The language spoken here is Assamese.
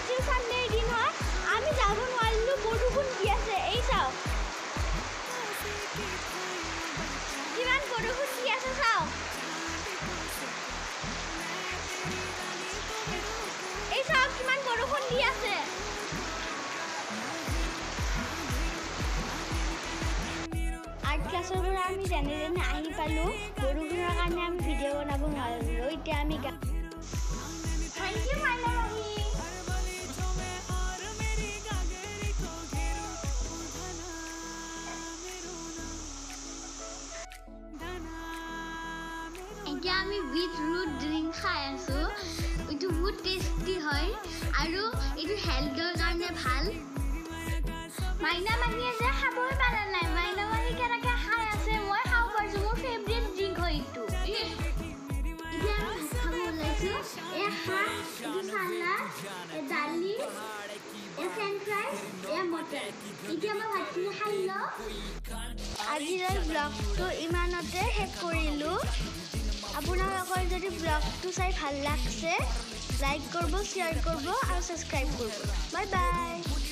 ষ্টিল সানডেৰ দিন হয় আমি যাব নোৱাৰিলোঁ বৰষুণ দি আছে এই চাওক কিমান বৰষুণ দি আছে চাওক এই চাওক কিমান বৰষুণ দি আছে আৰ্ট ক্লাছৰ পৰা আমি যেনে যেনে আহি পালোঁ বৰষুণৰ কাৰণে আমি ভিডিঅ' বনাব নোৱাৰিলোঁ এতিয়া আমি থেংক ইউ মাইনা মাহী এতিয়া আমি বিটৰুট ড্ৰিংক খাই আছোঁ এইটো বহুত টেষ্টি হয় আৰু এইটো হেল্থৰ কাৰণে ভাল মাইনা মাহীয়ে যে খাবই পাৰা নাই মাইনা মাহী কেনেকৈ খাই আছে মই খাব পাৰিছোঁ মোৰ ফেভৰেট ড্ৰিংক হয় এইটো এতিয়া আমি ভাত খাব ওলাইছোঁ এয়া শাক এইটো চালাড দালি ফ্ৰেঞ্চ ফ্ৰাইজ এয়া মটৰ এতিয়া মই ভাতখিনি খাই লওঁ আজিৰ ব্লগটো ইমানতে শেষ কৰিলোঁ আপোনালোকৰ যদি ব্লগটো চাই ভাল লাগছে লাইক কৰিব শ্বেয়াৰ কৰিব আৰু ছাবস্ক্ৰাইব কৰিব বাই বাই